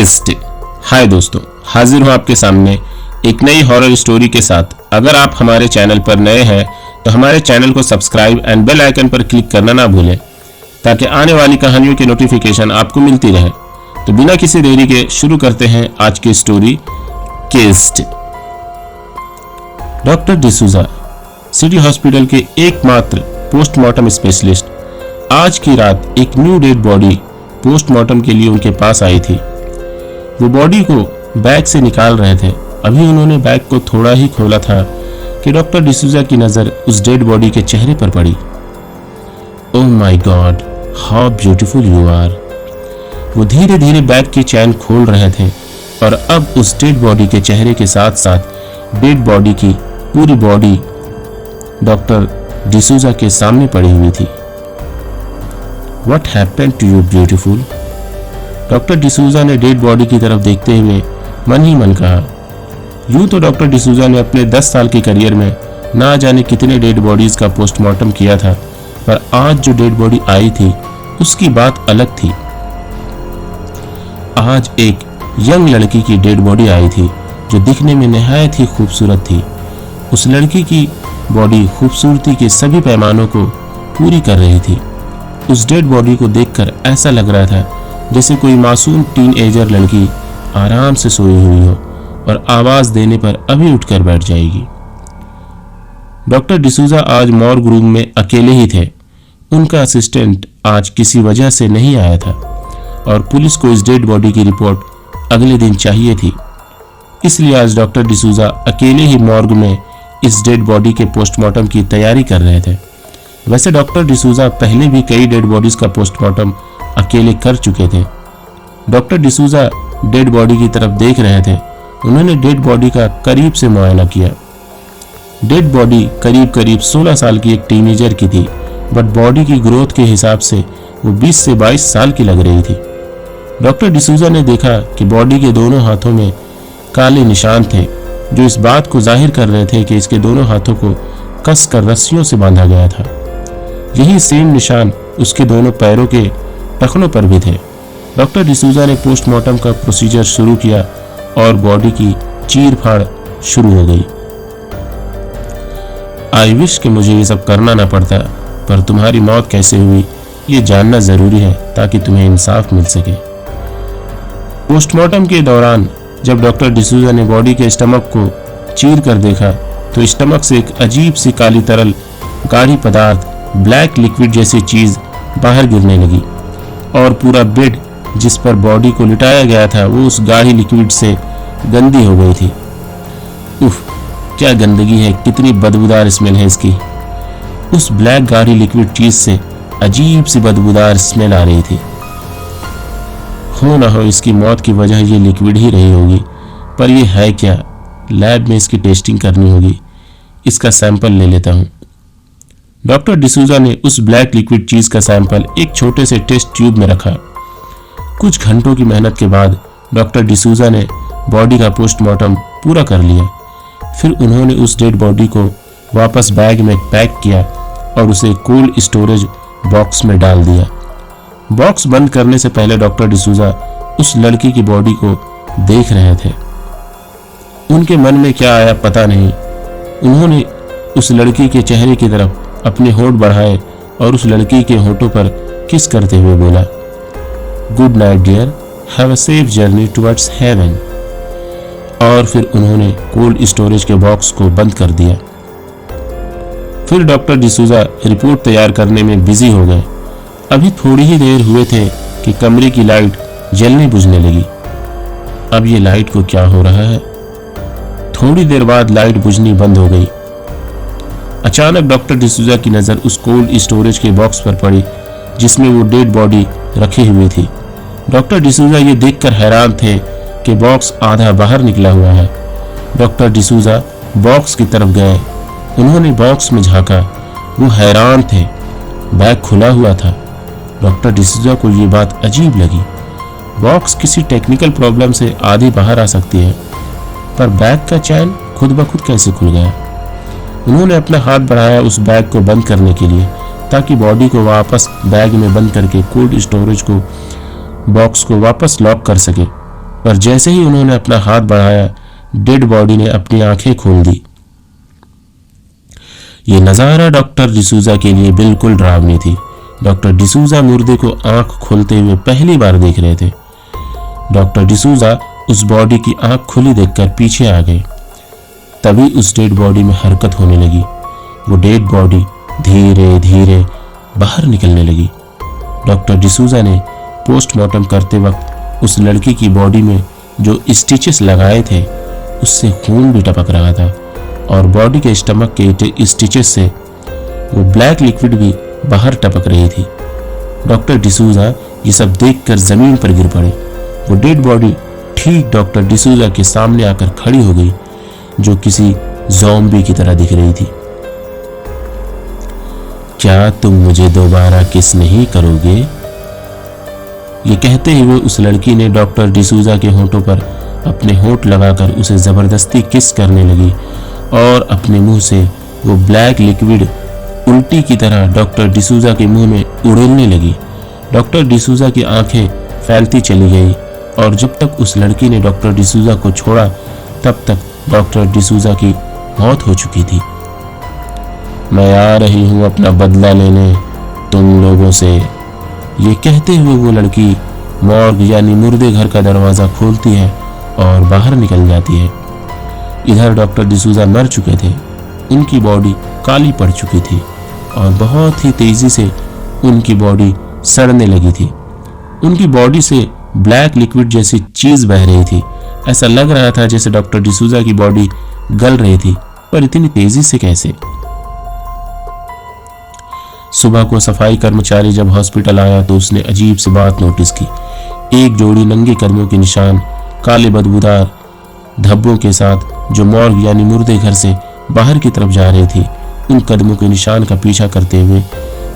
Cast. हाय दोस्तों, हाजिर हूँ आपके सामने एक नई हॉरर स्टोरी के साथ। अगर आप हमारे चैनल पर नए हैं तो हमारे चैनल को सब्सक्राइब एंड बेल आइकन पर क्लिक करना ना भूलें ताकि आने वाली कहानियों की नोटिफिकेशन आपको मिलती रहे। तो बिना किसी देरी के शुरू करते हैं आज की story cast. Doctor D'Souza city hospital के एकमात्र पोस्टमार्टम स्पेशलिस्ट आज की रात एक न्यू डेड बॉडी पोस्टमार्टम के लिए उनके पास आई थी। वो बॉडी को बैग से निकाल रहे थे। अभी उन्होंने बैग को थोड़ा ही खोला था कि डॉक्टर डिसूजा की नजर उस डेड बॉडी के चेहरे पर पड़ी। Oh my God, how beautiful you are. वो धीरे धीरे बैग की चैन खोल रहे थे और अब उस डेड बॉडी के चेहरे के साथ साथ डेड बॉडी की पूरी बॉडी डॉक्टर डिसूजा के सामने पड़ी हुई थी। What happened to you, beautiful? Doctor D'Souza ने डेड बॉडी की तरफ देखते हुए मन ही मन कहा। यूं तो डॉक्टर डिसूजा ने अपने 10 साल के करियर में ना जाने कितने डेड बॉडीज का पोस्टमार्टम किया था, पर आज जो डेड बॉडी आई थी उसकी बात अलग थी। आज एक यंग लड़की की डेड बॉडी आई थी जो दिखने में निहायत ही खूबसूरत थी। उस लड़की की बॉडी खूबसूरती के सभी पैमानों को पूरी कर रही थी। उस डेड बॉडी को देखकर ऐसा लग रहा था जैसे कोई मासूम टीनएजर लड़की आराम से सोई हुई हो और आवाज देने पर अभी उठकर बैठ जाएगी। डॉक्टर डिसूजा आज मॉर्ग रूम में अकेले ही थे। उनका असिस्टेंट आज किसी वजह से नहीं आया था और पुलिस को इस डेड बॉडी की रिपोर्ट अगले दिन चाहिए थी। इसलिए आज डॉक्टर डिसूजा अकेले ही मॉर्ग में इस डेड बॉडी के पोस्टमार्टम की तैयारी कर रहे थे। वैसे डॉक्टर डिसूजा पहले भी कई डेड बॉडीज का पोस्टमार्टम अकेले कर चुके थे। डॉक्टर डिसूजा डेड बॉडी की तरफ देख रहे थे। उन्होंने डेड बॉडी का करीब से मुआयना किया। डेड बॉडी करीब 16 साल की एक टीनेजर की थी, बट बॉडी की ग्रोथ के हिसाब से वो 20 से 22 साल की लग रही थी। डॉक्टर डिसूजा ने देखा कि बॉडी के दोनों हाथों में काले निशान थे जो इस बात को जाहिर कर रहे थे कि इसके दोनों हाथों को कसकर रस्सियों से बांधा गया था। यही सेम निशान उसके दोनों पैरों के टखनों पर भी थे। डॉक्टर डिसूजा ने पोस्टमार्टम का प्रोसीजर शुरू किया और बॉडी की चीर फाड़ शुरू हो गई। आई विश कि मुझे ये सब करना ना पड़ता, पर तुम्हारी मौत कैसे हुई ये जानना जरूरी है ताकि तुम्हें इंसाफ मिल सके। पोस्टमार्टम के दौरान जब डॉक्टर डिसूजा ने बॉडी के स्टमक को चीर कर देखा तो स्टमक से एक अजीब सी काली तरल गाढ़ी पदार्थ, ब्लैक लिक्विड जैसी चीज बाहर गिरने लगी और पूरा बेड जिस पर बॉडी को लिटाया गया था वो उस गाढ़ी लिक्विड से गंदी हो गई थी। उफ, क्या गंदगी है, कितनी बदबूदार स्मेल है इसकी। उस ब्लैक गाढ़ी लिक्विड चीज से अजीब सी बदबूदार स्मेल आ रही थी। हो ना हो इसकी मौत की वजह ये लिक्विड ही रही होगी, पर ये है क्या? लैब में इसकी टेस्टिंग करनी होगी। इसका सैंपल ले लेता हूँ। डॉक्टर डिसूजा ने उस ब्लैक लिक्विड चीज का सैंपल एक छोटे से टेस्ट ट्यूब में रखा। कुछ घंटों की मेहनत के बाद डॉक्टर डिसूजा ने बॉडी का पोस्टमार्टम पूरा कर लिया। फिर उन्होंने उस डेड बॉडी को वापस बैग में पैक किया और उसे कोल्ड स्टोरेज बॉक्स में डाल दिया। बॉक्स बंद करने से पहले डॉक्टर डिसूजा उस लड़की की बॉडी को देख रहे थे। उनके मन में क्या आया पता नहीं। उन्होंने उस लड़की के चेहरे की तरफ अपने होंठ बढ़ाए और उस लड़की के होंठों पर किस करते हुए बोला, good night dear, have a safe journey towards heaven. और फिर उन्होंने कोल्ड स्टोरेज के बॉक्स को बंद कर दिया। फिर डॉक्टर डिसूजा रिपोर्ट तैयार करने में बिजी हो गए। अभी थोड़ी ही देर हुए थे कि कमरे की लाइट जलने बुझने लगी। अब ये लाइट को क्या हो रहा है? थोड़ी देर बाद लाइट बुझनी बंद हो गई। अचानक डॉक्टर डिसूजा की नजर उस कोल्ड स्टोरेज के बॉक्स पर पड़ी जिसमें वो डेड बॉडी रखी हुई थी। डॉक्टर डिसूजा ये देखकर हैरान थे कि बॉक्स आधा बाहर निकला हुआ है। डॉक्टर डिसूजा बॉक्स की तरफ गए। उन्होंने बॉक्स में झांका। वो हैरान थे, बैग खुला हुआ था। डॉक्टर डिसूजा को ये बात अजीब लगी। बॉक्स किसी टेक्निकल प्रॉब्लम से आधी बाहर आ सकती है, पर बैग का चैन खुद ब खुद कैसे खुल गया? उन्होंने अपना हाथ बढ़ाया उस बैग को बंद करने के लिए ताकि बॉडी को वापस बैग में बंद करके कोल्ड स्टोरेज को बॉक्स को वापस लॉक कर सके। पर जैसे ही उन्होंने अपना हाथ बढ़ाया, डेड बॉडी ने अपनी आंखें खोल दी। ये नज़ारा डॉक्टर डिसूजा के लिए बिल्कुल डरावनी थी। डॉक्टर डिसूजा मुर्दे को आंख खोलते हुए पहली बार देख रहे थे। डॉक्टर डिसूजा उस बॉडी की आंख खुली देखकर पीछे आ गए। तभी उस डेड बॉडी में हरकत होने लगी। वो डेड बॉडी धीरे धीरे बाहर निकलने लगी। डॉक्टर डिसूजा ने पोस्टमार्टम करते वक्त उस लड़की की बॉडी में जो स्टिचेस लगाए थे उससे खून भी टपक रहा था और बॉडी के स्टमक के स्टिचेस से वो ब्लैक लिक्विड भी बाहर टपक रही थी। डॉक्टर डिसूजा ये सब देखकर जमीन पर गिर पड़े। वो डेड बॉडी ठीक डॉक्टर डिसूजा के सामने आकर खड़ी हो गई, जो किसी ज़ॉम्बी की तरह दिख रही थी। क्या तुम मुझे दोबारा किस नहीं करोगे? ये कहते हुए उस लड़की ने डॉक्टर डिसूजा के होठों पर अपने होठ लगाकर उसे जबरदस्ती किस करने लगी और अपने मुंह से वो ब्लैक लिक्विड उल्टी की तरह डॉक्टर डिसूजा के मुंह में उड़ेलने लगी। डॉक्टर डिसूजा की आंखें फैलती चली गई और जब तक उस लड़की ने डॉक्टर डिसूजा को छोड़ा तब तक डॉक्टर डिसूजा की मौत हो चुकी थी। मैं आ रही हूं अपना बदला लेने तुम लोगों से, ये कहते हुए वो लड़की मॉर्ग यानी मुर्दे घर का दरवाजा खोलती है और बाहर निकल जाती है। इधर डॉक्टर डिसूजा मर चुके थे। उनकी बॉडी काली पड़ चुकी थी और बहुत ही तेजी से उनकी बॉडी सड़ने लगी थी। उनकी बॉडी से ब्लैक लिक्विड जैसी चीज बह रही थी। ऐसा लग रहा था जैसे डॉक्टर डिसूजा की बॉडी गल रही थी, पर इतनी तेजी से कैसे? सुबह को सफाई कर्मचारी जब हॉस्पिटल आया तो उसने अजीब सी बात नोटिस की। एक जोड़ी नंगे कदमों के निशान काले बदबूदार धब्बों के साथ जो मॉर्ग यानी मुर्दे घर से बाहर की तरफ जा रही थी, उन कदमों के निशान का पीछा करते हुए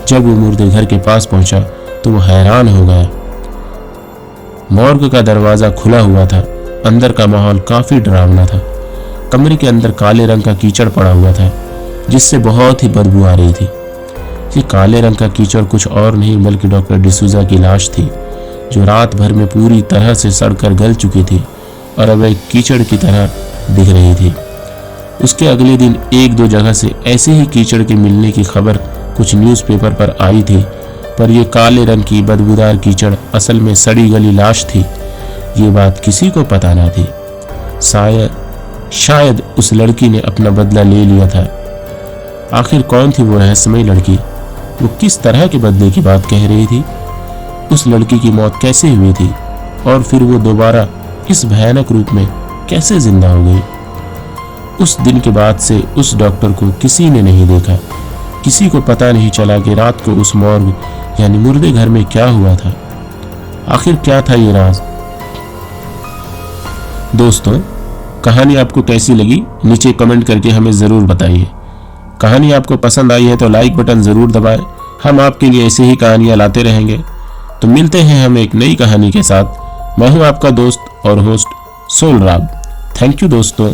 जब वो मुर्दे घर के पास पहुंचा तो वो हैरान हो गया। मॉर्ग का दरवाजा खुला हुआ था। अंदर का माहौल काफी डरावना था। कमरे के अंदर काले रंग का कीचड़ पड़ा हुआ था जिससे बहुत ही बदबू आ रही थी। ये काले रंग का कीचड़ कुछ और नहीं बल्कि डॉक्टर डिसूजा की लाश थी, जो रात भर में पूरी तरह से सड़कर गल चुकी थी और अब एक कीचड़ की तरह दिख रही थी। उसके अगले दिन एक दो जगह से ऐसे ही कीचड़ के मिलने की खबर कुछ न्यूज़पेपर पर आई थी, पर यह काले रंग की बदबूदार कीचड़ असल में सड़ी गली लाश थी। ये बात किसी को पता ना थी। शायद उस लड़की ने अपना बदला ले लिया था। आखिर कौन थी वो रहस्यमयी लड़की? वो किस तरह के बदले की बात कह रही थी? उस लड़की की मौत कैसे हुई थी और फिर वो दोबारा इस भयानक रूप में कैसे जिंदा हो गई? उस दिन के बाद से उस डॉक्टर को किसी ने नहीं देखा। किसी को पता नहीं चला कि रात को उस मॉर्ग यानी मुर्दे घर में क्या हुआ था। आखिर क्या था ये राज? दोस्तों, कहानी आपको कैसी लगी नीचे कमेंट करके हमें जरूर बताइए। कहानी आपको पसंद आई है तो लाइक बटन जरूर दबाएं। हम आपके लिए ऐसे ही कहानियां लाते रहेंगे। तो मिलते हैं हम एक नई कहानी के साथ। मैं हूं आपका दोस्त और होस्ट सोल राग। थैंक यू दोस्तों।